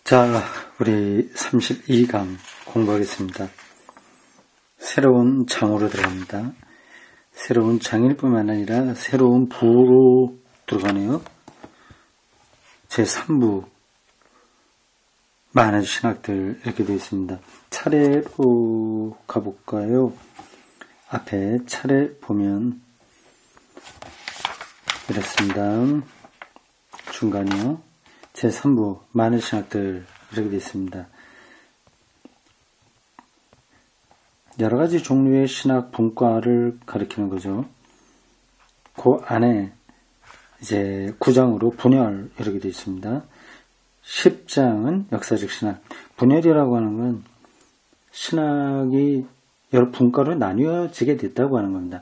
자, 우리 32강 공부하겠습니다. 새로운 장으로 들어갑니다. 새로운 장일 뿐만 아니라 새로운 부로 들어가네요. 제3부 많은 신학들 이렇게 되어 있습니다. 차례로 가볼까요? 앞에 차례 보면 이렇습니다. 중간이요. 제3부 많은 신학들 이렇게 되어 있습니다. 여러 가지 종류의 신학 분과를 가리키는 거죠. 그 안에 이제 9장으로 분열 이렇게 되어 있습니다. 10장은 역사적 신학. 분열이라고 하는 건 신학이 여러 분과로 나뉘어지게 됐다고 하는 겁니다.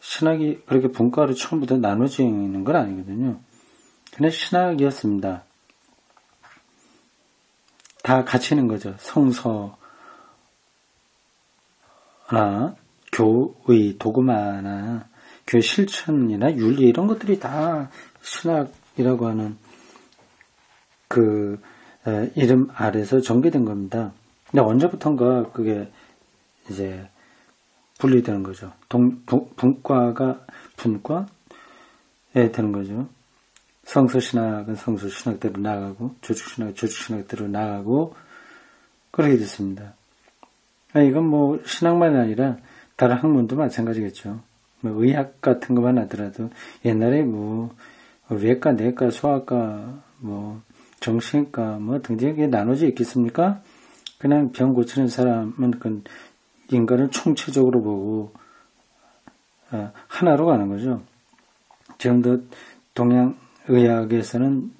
신학이 그렇게 분과로 처음부터 나눠지는 건 아니거든요. 그냥 신학이었습니다. 다 같이 있는 거죠. 성서나 교의, 도구마나 교회 실천이나 윤리 이런 것들이 다 신학이라고 하는 그 이름 아래서 전개된 겁니다. 근데 언제부턴가 그게 이제 분리되는 거죠. 분과가 분과에 되는 거죠. 성서신학은 성서신학대로 나가고 조직신학은 조직신학대로 나가고 그렇게 됐습니다. 이건 뭐 신학만이 아니라 다른 학문도 마찬가지겠죠. 뭐 의학 같은 것만 하더라도 옛날에 뭐 외과, 내과, 소아과, 뭐 정신과 뭐 등등하게 나눠져 있겠습니까? 그냥 병 고치는 사람은 그 인간을 총체적으로 보고 하나로 가는 거죠. 지금도 동양 의학에서는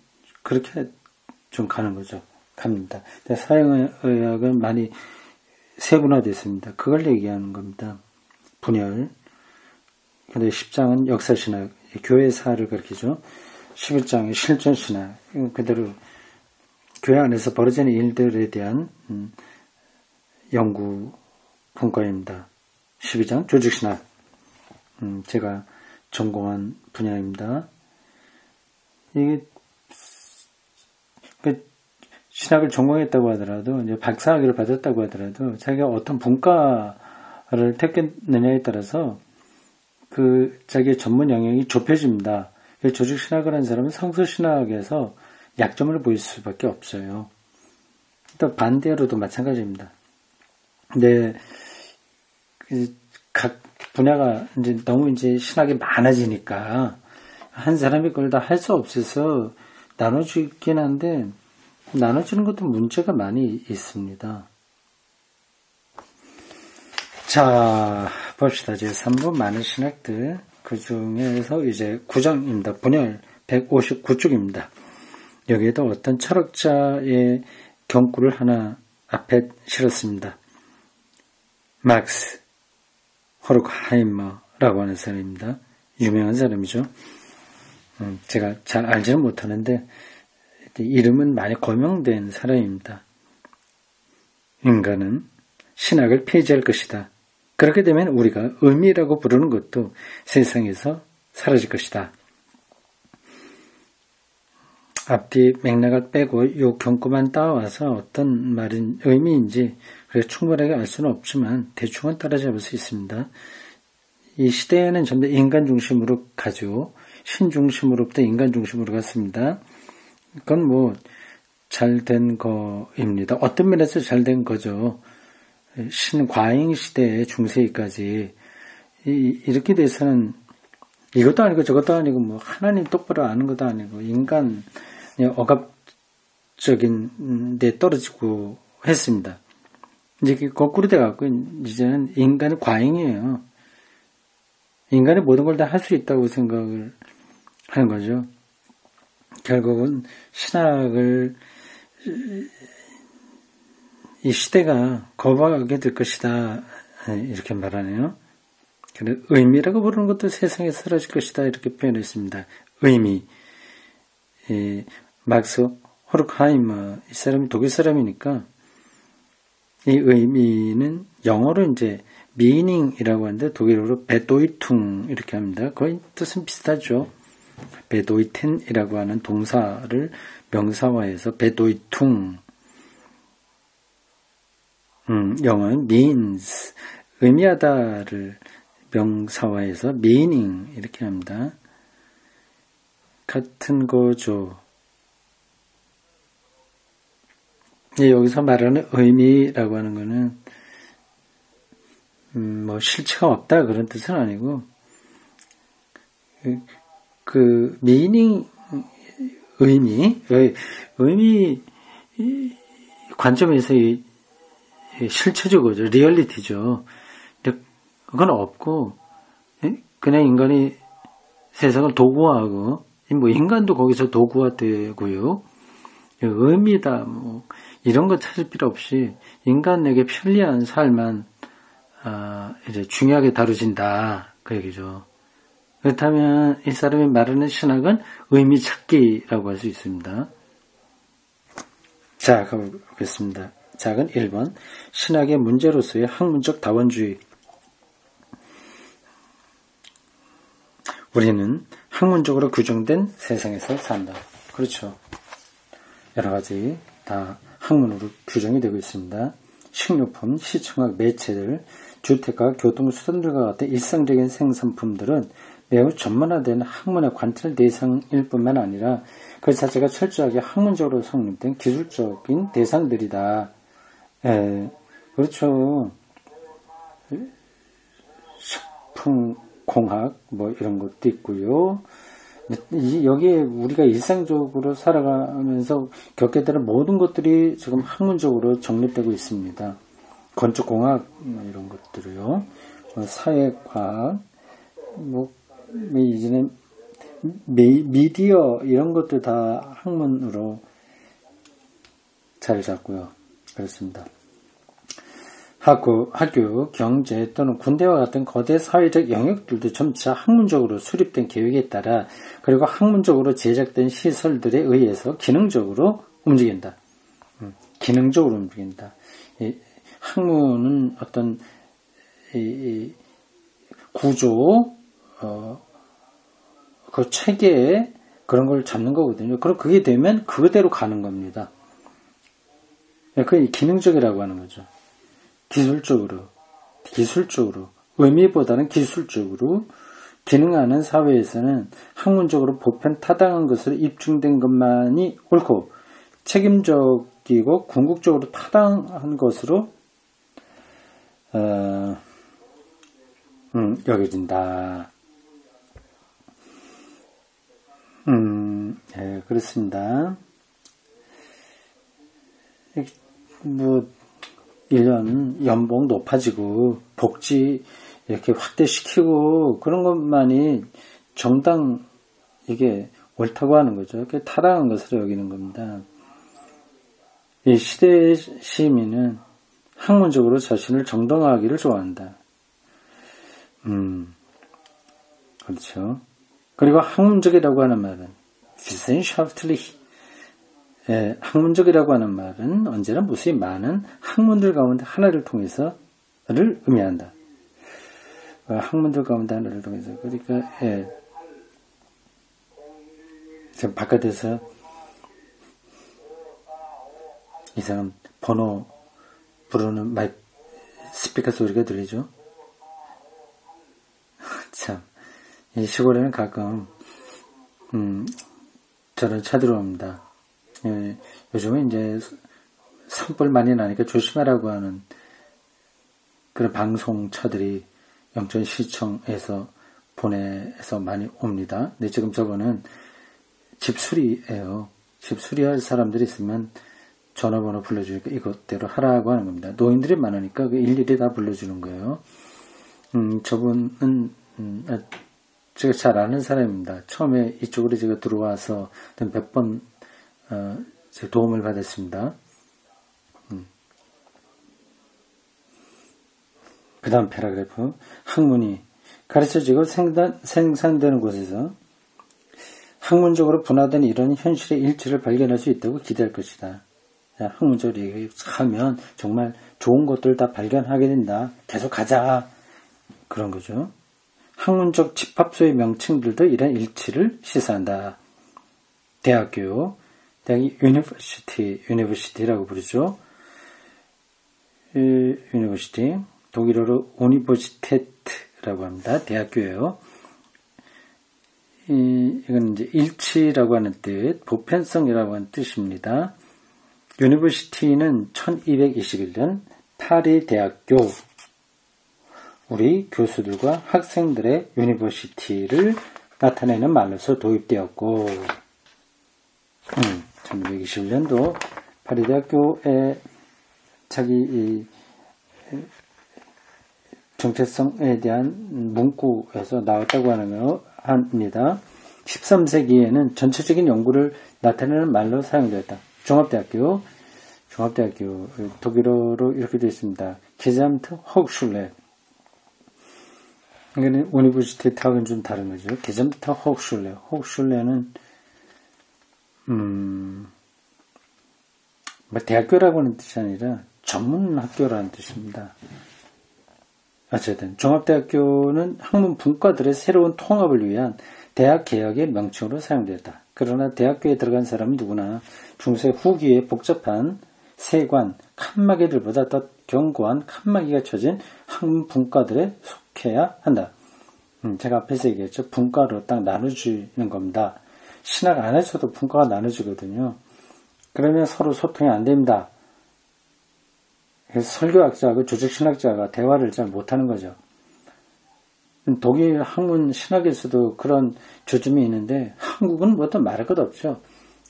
그렇게 좀 가는 거죠. 갑니다. 서양의학은 많이 세분화됐습니다. 그걸 얘기하는 겁니다. 분열. 근데 10장은 역사신학, 교회사를 가르치죠. 11장은 실존신학, 그대로 교회 안에서 벌어지는 일들에 대한 연구 분과입니다. 12장 조직신학, 제가 전공한 분야입니다. 이게 신학을 전공했다고 하더라도 이제 박사학위를 받았다고 하더라도 자기가 어떤 분과를 택했느냐에 따라서 그 자기의 전문 영역이 좁혀집니다. 조직신학을 한 사람은 성서신학에서 약점을 보일 수밖에 없어요. 또 반대로도 마찬가지입니다. 근데 각 분야가 이제 너무 이제 신학이 많아지니까 한 사람이 그걸 다 할 수 없어서 나눠주긴 한데 나눠주는 것도 문제가 많이 있습니다. 자, 봅시다. 이제 3부 많은 신학들 그 중에서 이제 9장입니다. 분열 159쪽입니다. 여기에도 어떤 철학자의 경구를 하나 앞에 실었습니다. 막스 호르크하이머라고 하는 사람입니다. 유명한 사람이죠. 제가 잘 알지는 못하는데 이름은 많이 거명된 사람입니다. 인간은 신학을 폐지할 것이다. 그렇게 되면 우리가 의미라고 부르는 것도 세상에서 사라질 것이다. 앞뒤 맥락을 빼고 이 경구만 따와서 어떤 말인 의미인지 충분하게 알 수는 없지만 대충은 따라잡을 수 있습니다. 이 시대에는 전부 인간 중심으로 가죠. 신 중심으로부터 인간 중심으로 갔습니다. 그건 뭐 잘된 거입니다. 어떤 면에서 잘된 거죠. 신과잉 시대의 중세기까지 이렇게 돼서는 이것도 아니고 저것도 아니고 뭐 하나님 똑바로 아는 것도 아니고 인간 억압적인 데 떨어지고 했습니다. 이제 거꾸로 돼갖고 이제는 인간은 과잉이에요. 인간이 모든 걸 다 할 수 있다고 생각을 하는 거죠. 결국은 신학을 이 시대가 거부하게 될 것이다 이렇게 말하네요. 그래서 의미라고 부르는 것도 세상에 사라질 것이다 이렇게 표현했습니다. 의미. 막스 호르크하이머 이 사람이 독일 사람이니까 이 의미는 영어로 이제 meaning이라고 하는데 독일어로 베도이퉁 이렇게 합니다. 거의 뜻은 비슷하죠. 베도이텐이라고 하는 동사를 명사화해서 베도이퉁, 영어는 means, 의미하다를 명사화해서 meaning 이렇게 합니다. 같은 거죠. 여기서 말하는 의미라고 하는 거는 뭐 실체가 없다 그런 뜻은 아니고 그 meaning 의미 관점에서 실체적이죠. 리얼리티죠. 근데 그건 없고 그냥 인간이 세상을 도구화하고 뭐 인간도 거기서 도구화되고요. 의미다 뭐 이런 거 찾을 필요 없이 인간에게 편리한 삶만 이제 중요하게 다뤄진다 그 얘기죠. 그렇다면 이 사람이 말하는 신학은 의미 찾기라고 할 수 있습니다. 자, 가보겠습니다. 작은 1번 신학의 문제로서의 학문적 다원주의. 우리는 학문적으로 규정된 세상에서 산다. 그렇죠. 여러 가지 다 학문으로 규정이 되고 있습니다. 식료품, 시청학, 매체들, 주택과 교통수단들과 같은 일상적인 생산품들은 매우 전문화된 학문의 관찰 대상일 뿐만 아니라 그 자체가 철저하게 학문적으로 성립된 기술적인 대상들이다. 그렇죠. 식품, 공학, 뭐 이런 것도 있고요. 여기에 우리가 일상적으로 살아가면서 겪게 되는 모든 것들이 지금 학문적으로 정립되고 있습니다. 건축공학, 이런 것들이요. 사회과학, 이제는 미디어, 이런 것들 다 학문으로 자리 잡고요. 그렇습니다. 학교, 경제 또는 군대와 같은 거대 사회적 영역들도 점차 학문적으로 수립된 계획에 따라 그리고 학문적으로 제작된 시설들에 의해서 기능적으로 움직인다. 기능적으로 움직인다. 학문은 어떤 구조, 그 체계 그런 걸 잡는 거거든요. 그럼 그게 되면 그대로 가는 겁니다. 그게 기능적이라고 하는 거죠. 기술적으로, 의미보다는 기술적으로 기능하는 사회에서는 학문적으로 보편 타당한 것으로 입증된 것만이 옳고 책임적이고 궁극적으로 타당한 것으로 여겨진다. 그렇습니다. 1년 연봉 높아지고 복지 이렇게 확대시키고 그런 것만이 정당 이게 옳다고 하는 거죠. 그게 타당한 것으로 여기는 겁니다. 이 시대의 시민은 학문적으로 자신을 정당화하기를 좋아한다. 그렇죠. 그리고 학문적이라고 하는 말은 wissenschaftlich 학문적이라고 하는 말은 언제나 무수히 많은 학문들 가운데 하나를 통해서를 의미한다. 학문들 가운데 하나를 통해서. 그러니까, 지금 바깥에서 이 사람 번호 부르는 스피커 소리가 들리죠? 참, 이 시골에는 가끔, 저를 찾으러 옵니다. 요즘은 이제 산불 많이 나니까 조심하라고 하는 그런 방송차들이 영천시청에서 보내서 많이 옵니다. 근데 지금 저거는 집수리예요. 집수리할 사람들이 있으면 전화번호 불러주니까 이것대로 하라고 하는 겁니다. 노인들이 많으니까 그 일일이 다 불러주는 거예요. 저분은 제가 잘 아는 사람입니다. 처음에 이쪽으로 제가 들어와서 몇 번 제 도움을 받았습니다. 그 다음 패러그래프. 학문이 가르쳐지고 생산되는 곳에서 학문적으로 분화된 이런 현실의 일치를 발견할 수 있다고 기대할 것이다. 학문적으로 얘기하면 정말 좋은 것들 다 발견하게 된다. 계속 가자. 그런 거죠. 학문적 집합소의 명칭들도 이런 일치를 시사한다. 대학교 대학이 유니버시티라고 부르죠. 유니버시티, 독일어로 우니버시테트라고 합니다. 대학교예요. 이건 이제 일치라고 하는 뜻, 보편성이라고 하는 뜻입니다. 유니버시티는 1221년 파리 대학교, 우리 교수들과 학생들의 유니버시티를 나타내는 말로서 도입되었고, 1221년도 파리 대학교에 자기 정체성에 대한 문구에서 나왔다고 합니다. 13세기에는 전체적인 연구를 나타내는 말로 사용되었다. 종합대학교, 독일어로 이렇게 되어 있습니다. 게잠트 호크슐레. 이거는 우니버시티하고는 좀 다른 거죠. 게잠트 호크슐레. 호크슐레는 대학교라고 하는 뜻이 아니라 전문 학교라는 뜻입니다. 어쨌든 종합대학교는 학문 분과들의 새로운 통합을 위한 대학 개혁의 명칭으로 사용되었다. 그러나 대학교에 들어간 사람은 누구나 중세 후기에 복잡한 세관, 칸막이들보다 더 견고한 칸막이가 쳐진 학문 분과들에 속해야 한다. 제가 앞에서 얘기했죠. 분과로 딱 나눠지는 겁니다. 신학 안에서도 분과가 나눠지거든요. 그러면 서로 소통이 안 됩니다. 그래서 설교학자하고 조직신학자가 대화를 잘 못하는 거죠. 독일 학문 신학에서도 그런 조짐이 있는데 한국은 뭐 더 말할 것 없죠.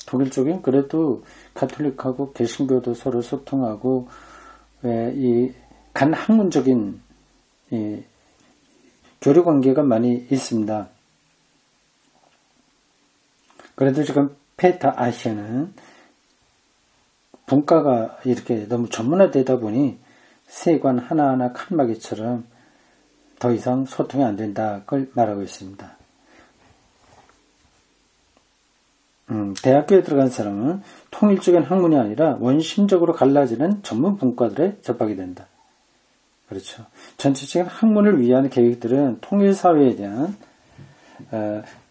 독일 쪽엔 그래도 가톨릭하고 개신교도 서로 소통하고 이 간 학문적인 교류 관계가 많이 있습니다. 그래도 지금 페타 아시아는 분과가 이렇게 너무 전문화되다 보니 세관 하나하나 칸막이처럼 더 이상 소통이 안 된다. 그걸 말하고 있습니다. 대학교에 들어간 사람은 통일적인 학문이 아니라 원심적으로 갈라지는 전문 분과들에 접하게 된다. 그렇죠. 전체적인 학문을 위한 계획들은 통일사회에 대한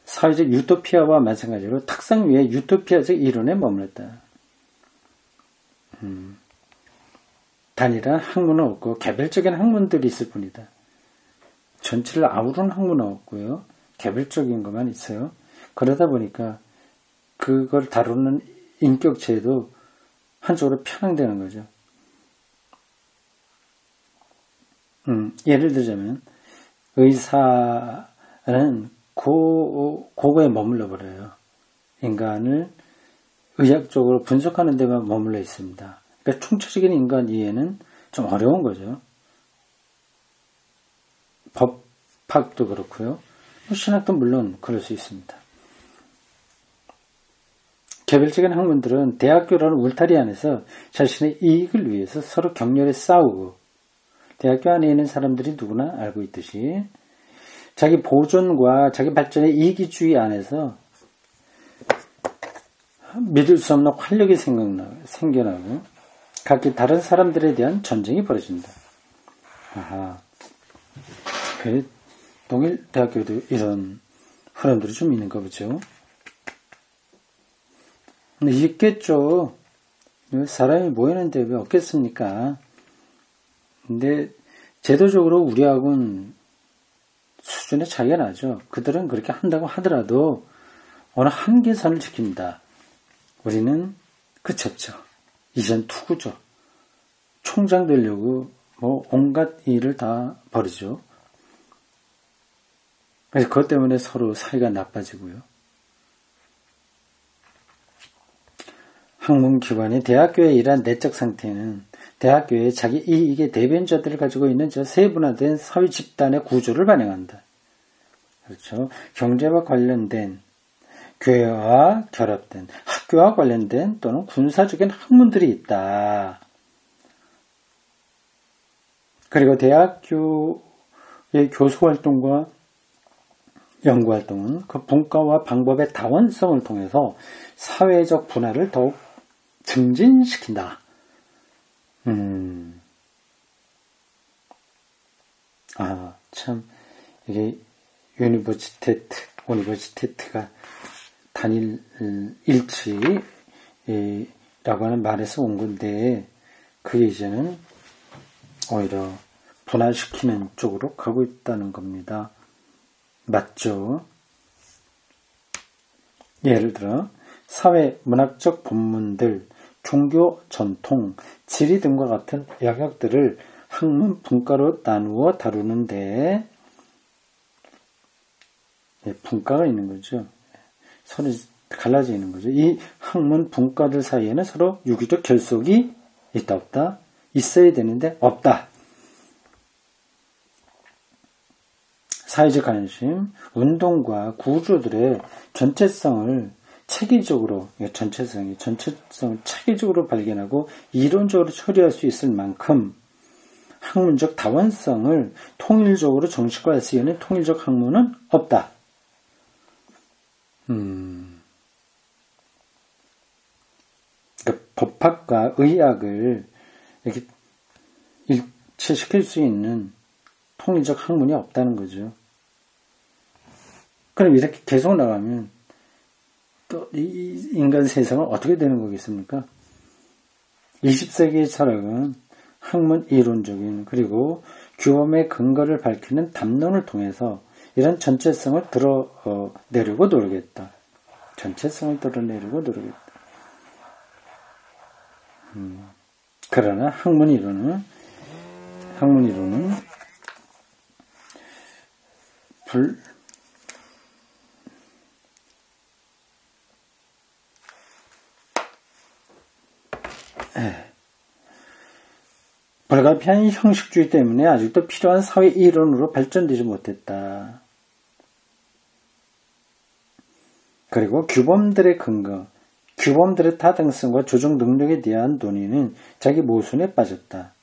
사회적 유토피아와 마찬가지로 탁상 위에 유토피아적 이론에 머물렀다. 단일한 학문은 없고 개별적인 학문들이 있을 뿐이다. 전체를 아우르는 학문은 없고요. 개별적인 것만 있어요. 그러다 보니까 그걸 다루는 인격체도 한쪽으로 편향되는 거죠. 예를 들자면 의사는 그거에 머물러 버려요. 인간을 의학적으로 분석하는 데만 머물러 있습니다. 그러니까 총체적인 인간 이해는 좀 어려운 거죠. 법학도 그렇고요. 신학도 물론 그럴 수 있습니다. 개별적인 학문들은 대학교라는 울타리 안에서 자신의 이익을 위해서 서로 격렬히 싸우고 대학교 안에 있는 사람들이 누구나 알고 있듯이 자기 보존과 자기 발전의 이기주의 안에서 믿을 수 없는 활력이 생겨나고 각기 다른 사람들에 대한 전쟁이 벌어진다. 동일 대학교도 이런 흐름들이 좀 있는가 보죠. 근데 있겠죠. 사람이 모이는데 왜 없겠습니까? 근데 제도적으로 우리하고는 수준의 차이가 나죠. 그들은 그렇게 한다고 하더라도 어느 한계선을 지킵니다. 우리는 그쳤죠. 이전 투구죠. 총장 되려고 뭐 온갖 일을 다 벌이죠. 그래서 그것 때문에 서로 사이가 나빠지고요. 학문기관이 대학교에 이러한 내적 상태는 대학교에 자기 이익의 대변자들을 가지고 있는 저 세분화된 사회 집단의 구조를 반영한다. 그렇죠. 경제와 관련된 교회와 결합된 학교와 관련된 또는 군사적인 학문들이 있다. 그리고 대학교의 교수활동과 연구활동은 그 분과와 방법의 다원성을 통해서 사회적 분화를 더욱 증진시킨다. 참, 이게 유니버시테트가 단일 일치 라고 하는 말에서 온 건데, 그게 이제는 오히려 분화시키는 쪽으로 가고 있다는 겁니다. 맞죠? 예를 들어 사회 문학적 본문들, 종교 전통, 지리 등과 같은 영역들을 학문 분과로 나누어 다루는데 분과가 있는 거죠. 서로 갈라져 있는 거죠. 이 학문 분과들 사이에는 서로 유기적 결속이 있다 없다? 있어야 되는데 없다. 사회적 관심, 운동과 구조들의 전체성을 체계적으로 발견하고 이론적으로 처리할 수 있을 만큼 학문적 다원성을 통일적으로 정식화할 수 있는 통일적 학문은 없다. 그러니까 법학과 의학을 이렇게 일치시킬 수 있는 통일적 학문이 없다는 거죠. 그럼 이렇게 계속 나가면 또 이 인간 세상은 어떻게 되는 거겠습니까? 20세기의 철학은 학문 이론적인 그리고 규범의 근거를 밝히는 담론을 통해서 이런 전체성을 드러내려고 노력했다. 그러나 학문 이론은 불가피한 형식주의 때문에 아직도 필요한 사회 이론으로 발전되지 못했다. 그리고 규범들의 근거, 규범들의 타당성과 조정 능력에 대한 논의는 자기 모순에 빠졌다.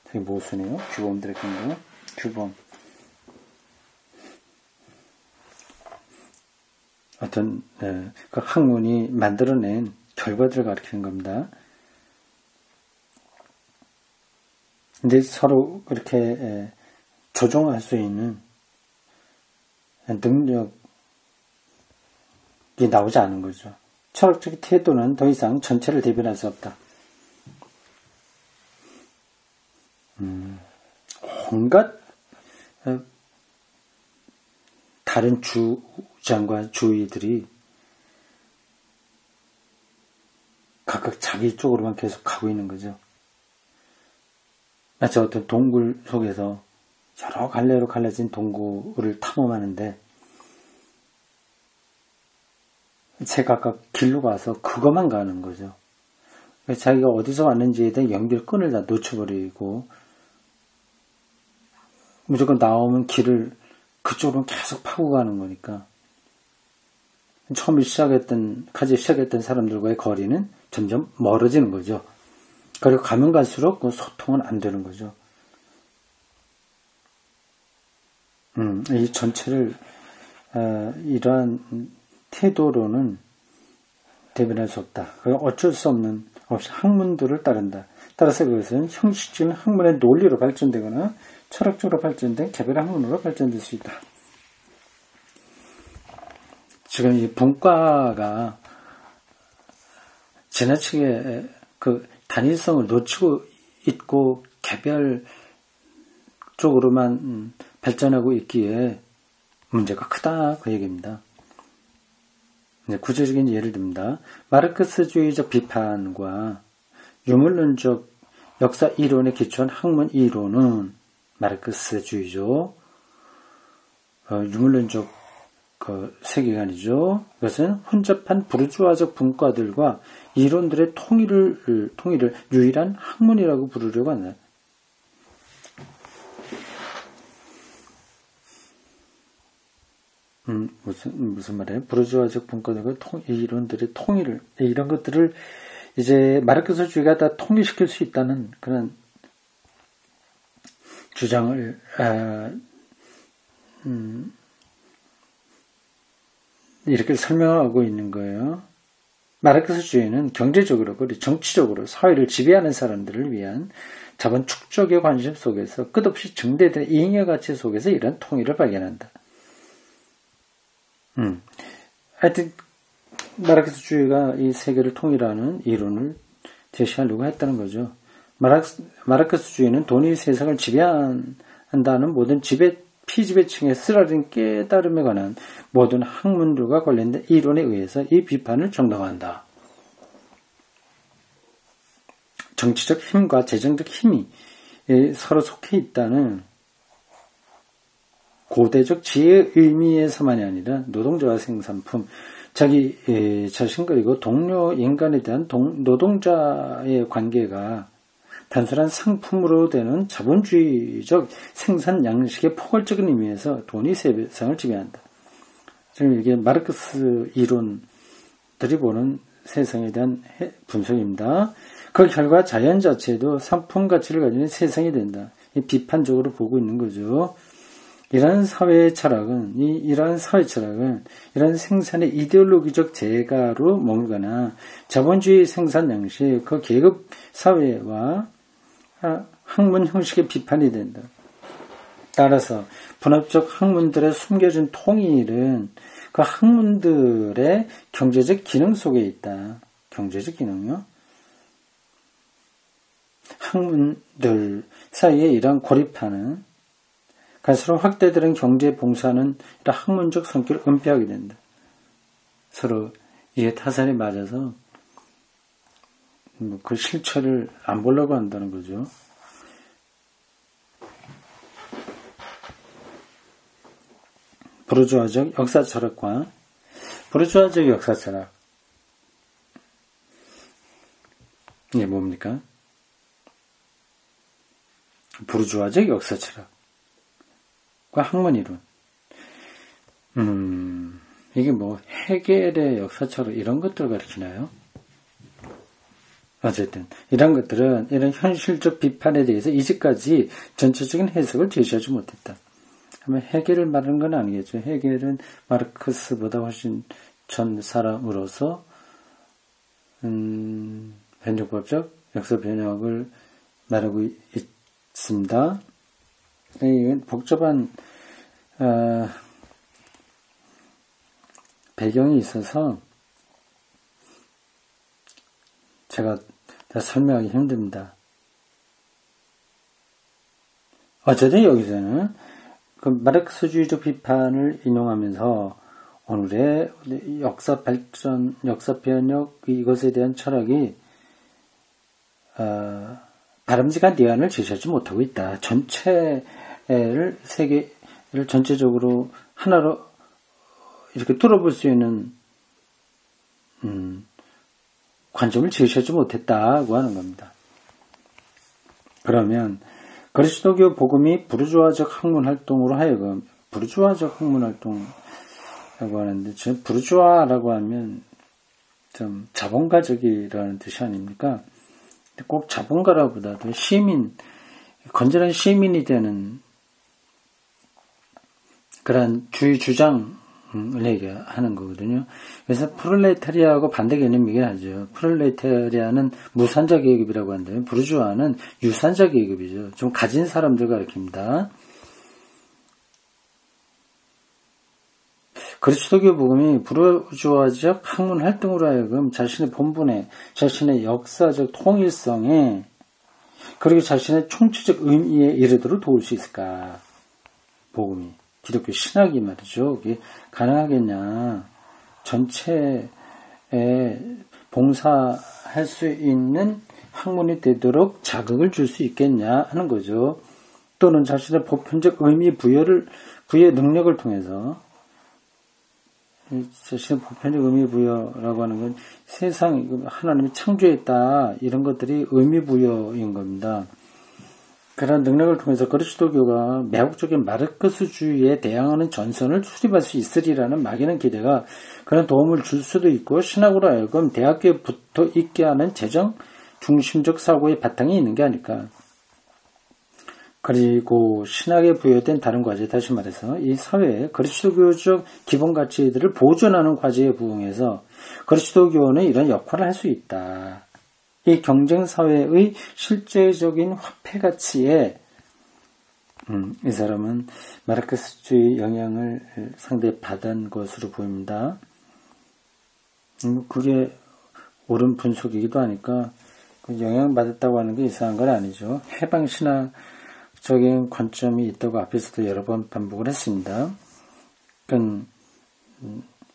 자기 모순이요? 규범들의 근거, 규범. 어떤 그 학문이 만들어낸 결과들을 가리키는 겁니다. 근데 서로 그렇게 조종할 수 있는 능력이 나오지 않은 거죠. 철학적 태도는 더 이상 전체를 대변할 수 없다. 온갖 다른 주장과 주의들이 각각 자기 쪽으로만 계속 가고 있는 거죠. 마치 어떤 동굴 속에서 여러 갈래로 갈라진 동굴을 탐험하는데 제각각 길로 가서 그것만 가는 거죠. 자기가 어디서 왔는지에 대한 연결끈을 다 놓쳐버리고 무조건 나오면 길을 그쪽으로 계속 파고 가는 거니까 처음에 시작했던 사람들과의 거리는 점점 멀어지는 거죠. 그리고 가면 갈수록 그 소통은 안 되는 거죠. 이 전체를 이러한 태도로는 대변할 수 없다. 어쩔 수 없는 없이 학문들을 따른다. 따라서 그것은 형식적인 학문의 논리로 발전되거나 철학적으로 발전된 개별 학문으로 발전될 수 있다. 지금 이 분과가 지나치게 그 단일성을 놓치고 있고 개별 쪽으로만 발전하고 있기에 문제가 크다 그 얘기입니다. 구체적인 예를 듭니다. 마르크스주의적 비판과 유물론적 역사 이론에 기초한 학문 이론은 마르크스주의죠. 유물론적 세계관이죠. 이것은 혼잡한 부르주아적 분과들과 이론들의 통일을 유일한 학문이라고 부르려고 한다. 무슨 말이에요? 부르주아적 분과들과 이론들의 통일을, 이런 것들을 이제 마르크스주의가 다 통일시킬 수 있다는 그런 주장을, 이렇게 설명하고 있는 거예요. 마르크스주의는 경제적으로 그리고 정치적으로 사회를 지배하는 사람들을 위한 자본 축적의 관심 속에서 끝없이 증대되는 이익의 가치 속에서 이런 통일을 발견한다. 하여튼 마르크스주의가 이 세계를 통일하는 이론을 제시하려고 했다는 거죠. 마르크스주의는 돈이 세상을 지배한다는 모든 피지배층의 쓰라린 깨달음에 관한 모든 학문들과 관련된 이론에 의해서 이 비판을 정당화한다. 정치적 힘과 재정적 힘이 서로 속해 있다는 고대적 지혜의 의미에서만이 아니라 노동자와 생산품, 자기 자신 그리고 동료 인간에 대한 노동자의 관계가 단순한 상품으로 되는 자본주의적 생산 양식의 포괄적인 의미에서 돈이 세상을 지배한다. 지금 이게 마르크스 이론들이 보는 세상에 대한 분석입니다. 그 결과 자연 자체도 상품 가치를 가지는 세상이 된다. 비판적으로 보고 있는 거죠. 이러한 사회 철학은 이러한 생산의 이데올로기적 재가로 머물거나 자본주의 생산 양식, 그 계급 사회와 학문 형식의 비판이 된다. 따라서 분업적 학문들의 숨겨진 통일은 그 학문들의 경제적 기능 속에 있다. 경제적 기능이요? 학문들 사이에 이러한 고립하는 갈수록 확대되는 경제 봉사는 이런 학문적 성격을 은폐하게 된다. 서로 이게 타산이 맞아서 그 실체를 안 보려고 한다는 거죠. 부르주아적 역사 철학과 부르주아적 역사 철학. 이게 뭡니까? 부르주아적 역사 철학과 학문 이론. 이게 뭐 헤겔의 역사 철학 이런 것들을 가르치나요? 어쨌든 이런 것들은 이런 현실적 비판에 대해서 이제까지 전체적인 해석을 제시하지 못했다. 하면 헤겔을 말하는 건 아니겠죠. 헤겔은 마르크스보다 훨씬 전 사람으로서 변증법적 역사 변혁을 말하고 있습니다. 이건 복잡한 배경이 있어서 제가 다 설명하기 힘듭니다. 어쨌든 여기서는 그 마르크스주의적 비판을 인용하면서 오늘의 역사 발전, 역사 변혁 이것에 대한 철학이 바람직한 대안을 제시하지 못하고 있다. 전체를 세계를 전체적으로 하나로 이렇게 뚫어볼 수 있는 관점을 제시하지 못했다고 하는 겁니다. 그러면 그리스도교 복음이 부르주아적 학문 활동으로 하여금 부르주아적 학문 활동이라고 하는데 부르주아라고 하면 좀 자본가적이라는 뜻이 아닙니까? 꼭 자본가라보다도 시민, 건전한 시민이 되는 그런 주장을 얘기하는 거거든요. 그래서 프롤레타리아하고 반대 개념이긴 하죠. 프롤레타리아는 무산자 계급이라고 한다면 부르주아는 유산자 계급이죠. 좀 가진 사람들 가리킵니다. 그리스도교 복음이 부르주아적 학문 활동으로 하여금 자신의 본분에, 자신의 역사적 통일성에, 그리고 자신의 총체적 의미에 이르도록 도울 수 있을까? 복음이. 기독교 신학이 말이죠. 이게 가능하겠냐. 전체에 봉사할 수 있는 학문이 되도록 자극을 줄 수 있겠냐 하는 거죠. 또는 자신의 보편적 의미 부여의 능력을 통해서 자신의 보편적 의미 부여라고 하는 건 세상 하나님이 창조했다 이런 것들이 의미 부여인 겁니다. 그런 능력을 통해서 그리스도교가 매혹적인 마르크스주의에 대항하는 전선을 수립할 수 있으리라는 막연한 기대가 그런 도움을 줄 수도 있고 신학으로 하여금 대학교에 붙어 있게 하는 재정 중심적 사고의 바탕이 있는 게 아닐까. 그리고 신학에 부여된 다른 과제, 다시 말해서 이 사회의 그리스도교적 기본 가치들을 보존하는 과제에 부응해서 그리스도교는 이런 역할을 할 수 있다. 이 경쟁사회의 실제적인 화폐 가치에 이 사람은 마르크스주의 영향을 상당히 받은 것으로 보입니다. 그게 옳은 분석이기도 하니까 영향받았다고 하는 게 이상한 건 아니죠. 해방신학적인 관점이 있다고 앞에서도 여러 번 반복을 했습니다. 그건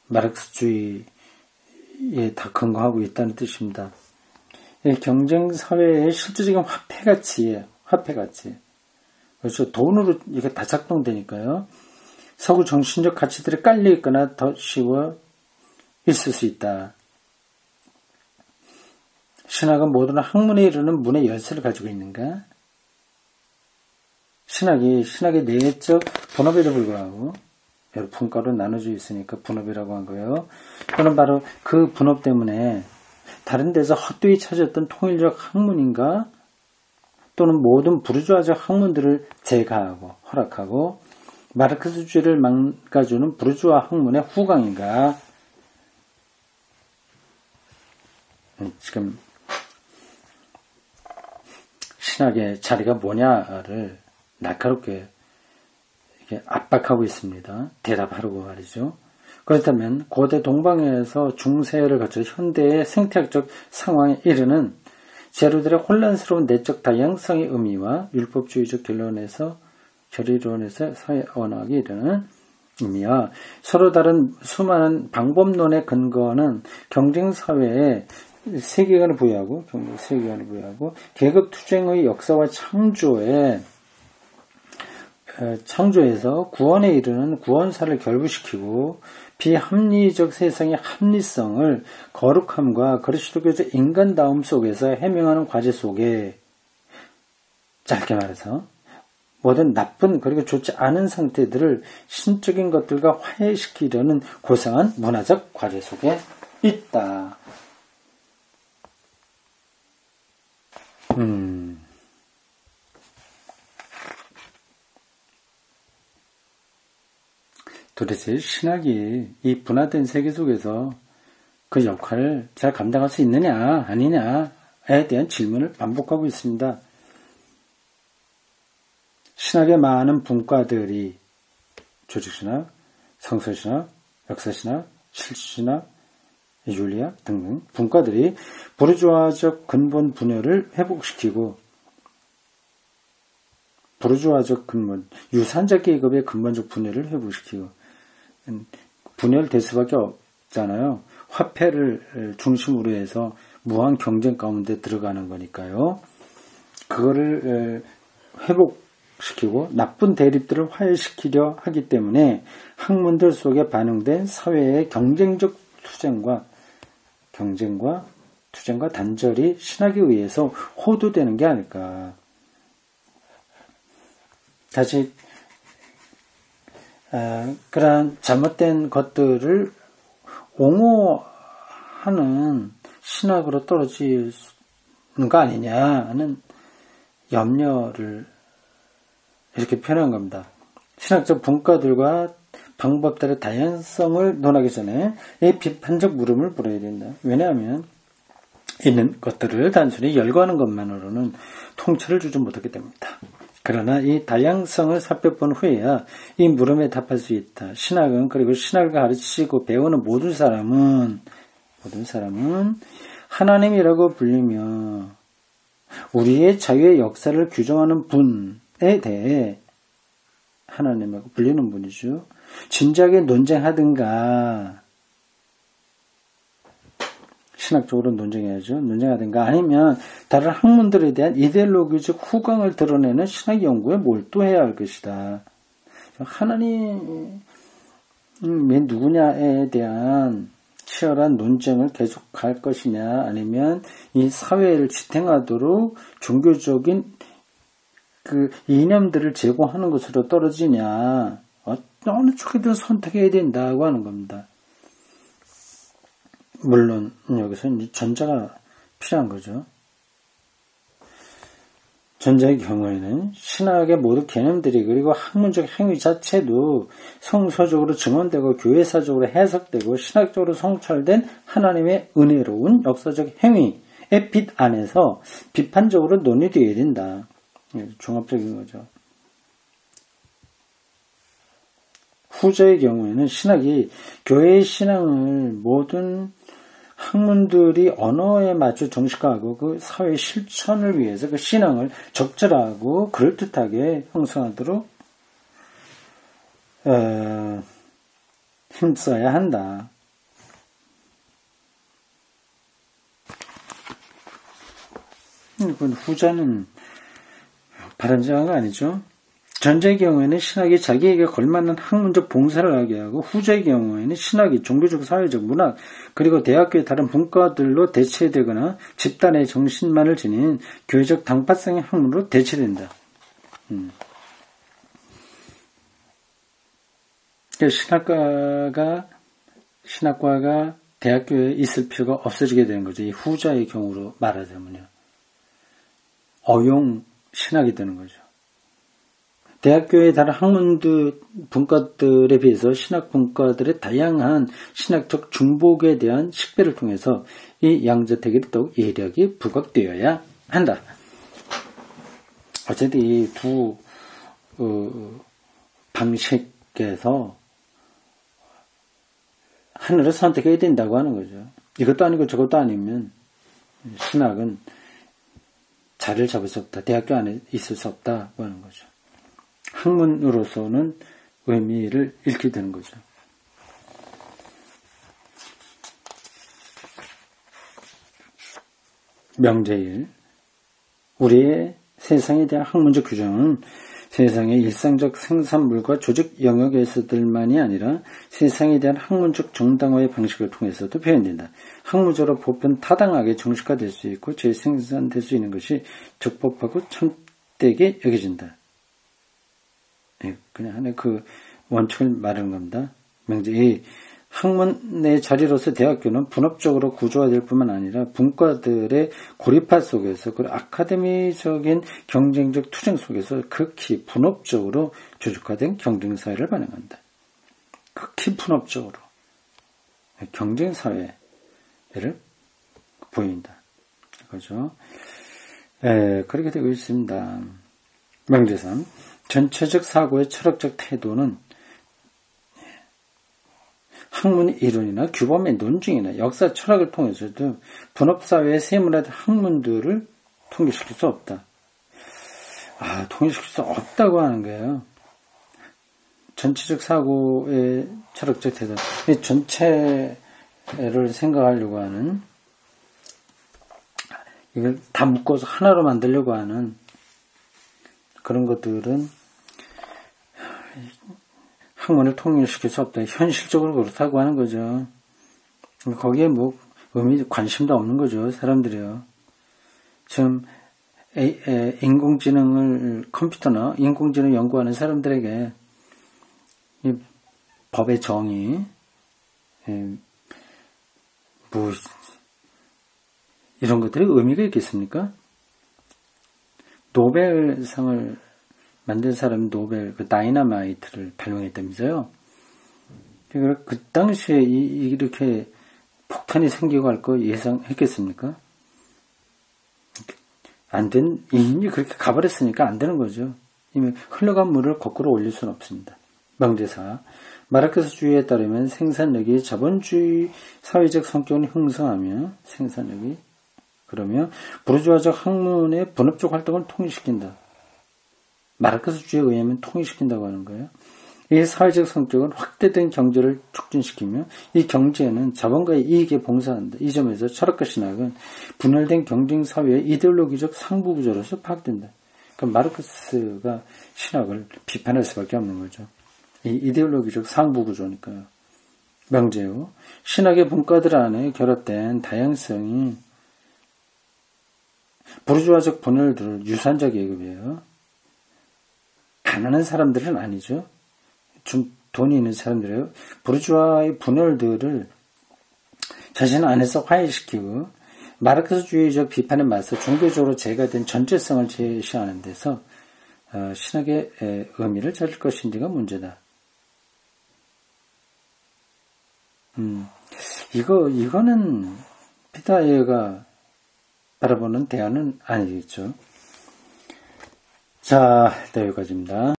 마르크스주의에 다 근거하고 있다는 뜻입니다. 경쟁사회의 실질적인 화폐가치예요. 화폐가치. 그렇죠. 돈으로 이게 다 작동되니까요. 서구 정신적 가치들이 깔려 있거나 더 쉬워 있을 수 있다. 신학은 모든 학문에 이르는 문의 열쇠를 가지고 있는가? 신학의 내적 분업에도 불구하고 여러 분과로 나눠져 있으니까 분업이라고 한 거예요. 그는 바로 그 분업 때문에 다른 데서 헛되이 찾았던 통일적 학문인가? 또는 모든 부르주아적 학문들을 제거하고 허락하고 마르크스주의를 망가주는 부르주아 학문의 후광인가? 지금 신학의 자리가 뭐냐를 날카롭게 이렇게 압박하고 있습니다. 대답하려고 말이죠. 그렇다면 고대 동방에서 중세를 거쳐 현대의 생태학적 상황에 이르는 제로들의 혼란스러운 내적 다양성의 의미와 율법주의적 결의론에서 사회 언어학에 이르는 의미와 서로 다른 수많은 방법론의 근거는 경쟁사회에 세계관을 부여하고 계급투쟁의 역사와 창조에서 구원에 이르는 구원사를 결부시키고 비합리적 세상의 합리성을 거룩함과 그리스도교적 인간다움 속에서 해명하는 과제 속에 짧게 말해서 모든 나쁜 그리고 좋지 않은 상태들을 신적인 것들과 화해시키려는 고상한 문화적 과제 속에 있다. 도대체 신학이 이 분화된 세계 속에서 그 역할을 잘 감당할 수 있느냐 아니냐에 대한 질문을 반복하고 있습니다. 신학의 많은 분과들이 조직신학, 성서신학, 역사신학, 실신학, 윤리학 등등 분과들이 부르주아적 근본 분열을 회복시키고 부르주아적 근본, 유산자 계급의 근본적 분열을 회복시키고 분열될 수밖에 없잖아요. 화폐를 중심으로 해서 무한 경쟁 가운데 들어가는 거니까요. 그거를 회복시키고 나쁜 대립들을 화해시키려 하기 때문에 학문들 속에 반영된 사회의 경쟁적 투쟁과 단절이 신학에 의해서 호도되는 게 아닐까. 다시 그러한 잘못된 것들을 옹호하는 신학으로 떨어지는 거 아니냐 하는 염려를 이렇게 표현한 겁니다. 신학적 분과들과 방법들의 다양성을 논하기 전에 이 비판적 물음을 물어야 된다. 왜냐하면 있는 것들을 단순히 열거하는 것만으로는 통찰을 주지 못하게 됩니다. 그러나 이 다양성을 살펴본 후에야 이 물음에 답할 수 있다. 신학은 그리고 신학을 가르치고 배우는 모든 사람은 하나님이라고 불리며 우리의 자유의 역사를 규정하는 분에 대해 하나님이라고 불리는 분이죠. 진지하게 논쟁하든가 신학적으로 논쟁하든가 아니면 다른 학문들에 대한 이데올로기적 후광을 드러내는 신학 연구에 몰두해야 할 것이다. 하나님이 누구냐에 대한 치열한 논쟁을 계속할 것이냐 아니면 이 사회를 지탱하도록 종교적인 그 이념들을 제공하는 것으로 떨어지냐 어느 쪽이든 선택해야 된다고 하는 겁니다. 물론 여기서 전자가 필요한 거죠. 전자의 경우에는 신학의 모든 개념들이 그리고 학문적 행위 자체도 성서적으로 증언되고 교회사적으로 해석되고 신학적으로 성찰된 하나님의 은혜로운 역사적 행위의 빛 안에서 비판적으로 논의되어야 된다. 종합적인 거죠. 후자의 경우에는 신학이 교회의 신앙을 모든 학문들이 언어에 맞춰 정식화하고 그 사회 실천을 위해서 그 신앙을 적절하고 그럴듯하게 형성하도록 힘써야 한다. 후자는 바람직한 거 아니죠? 전자의 경우에는 신학이 자기에게 걸맞는 학문적 봉사를 하게 하고, 후자의 경우에는 신학이 종교적, 사회적, 문학, 그리고 대학교의 다른 분과들로 대체되거나 집단의 정신만을 지닌 교회적 당파성의 학문으로 대체된다. 신학과가 대학교에 있을 필요가 없어지게 되는 거죠. 이 후자의 경우로 말하자면요. 어용 신학이 되는 거죠. 대학교의 다른 학문들, 분과들에 비해서 신학 분과들의 다양한 신학적 중복에 대한 식별을 통해서 이 양자택일이 더욱 예리하게 부각되어야 한다. 어쨌든 이 두 방식에서 하나를 선택해야 된다고 하는 거죠. 이것도 아니고 저것도 아니면 신학은 자리를 잡을 수 없다. 대학교 안에 있을 수 없다고 하는 거죠. 학문으로서는 의미를 잃게 되는 거죠. 명제일. 우리의 세상에 대한 학문적 규정은 세상의 일상적 생산물과 조직 영역에서들만이 아니라 세상에 대한 학문적 정당화의 방식을 통해서도 표현된다. 학문적으로 보편 타당하게 정식화될 수 있고 재생산될 수 있는 것이 적법하고 참되게 여겨진다. 그냥 하나의 그 원칙을 말하는 겁니다. 명제. 학문의 자리로서 대학교는 분업적으로 구조화될 뿐만 아니라 분과들의 고립화 속에서 그 아카데미적인 경쟁적 투쟁 속에서 극히 분업적으로 조직화된 경쟁사회를 반영한다. 극히 분업적으로 경쟁사회를 보인다. 그죠? 그렇게 되고 있습니다. 명제 3. 전체적 사고의 철학적 태도는 학문의 이론이나 규범의 논증이나 역사 철학을 통해서도 분업사회의 세밀한 학문들을 통일시킬 수 없다. 통일시킬 수 없다고 하는 거예요. 전체적 사고의 철학적 태도. 전체를 생각하려고 하는, 이걸 다 묶어서 하나로 만들려고 하는 그런 것들은 학문을 통일시킬 수 없다. 현실적으로 그렇다고 하는 거죠. 거기에 뭐 관심도 없는 거죠. 사람들이요. 지금 인공지능을 컴퓨터나 인공지능 연구하는 사람들에게 이 법의 정의, 뭐 이런 것들이 의미가 있겠습니까? 노벨상을 만든 사람이 노벨 그 다이너마이트를 발명했다면서요. 그 당시에 이렇게 폭탄이 생기고 할 거 예상했겠습니까? 이미 그렇게 가버렸으니까 안 되는 거죠. 이미 흘러간 물을 거꾸로 올릴 수는 없습니다. 명제사. 마르크스주의에 따르면 생산력이 자본주의 사회적 성격을 형성하며 생산력이 그러며 부르주아적 학문의 분업적 활동을 통일시킨다. 마르크스주의에 의하면 통일시킨다고 하는 거예요. 이 사회적 성격은 확대된 경제를 촉진시키며 이 경제는 자본가의 이익에 봉사한다. 이 점에서 철학과 신학은 분열된 경쟁사회의 이데올로기적 상부구조로서 파악된다. 그러니까 마르크스가 신학을 비판할 수밖에 없는 거죠. 이 이데올로기적 상부구조니까요. 명제요. 신학의 분과들 안에 결합된 다양성이 부르주아적 분열들을 유산자 계급이에요. 가난한 사람들은 아니죠. 좀 돈이 있는 사람들이에요. 부르주아의 분열들을 자신 안에서 화해시키고 마르크스주의적 비판에 맞서 종교적으로 제거된 전체성을 제시하는 데서 신학의 의미를 찾을 것인지가 문제다. 이거는 피타이어가 바라보는 대안은 아니겠죠. 자, 일단 여기까지입니다.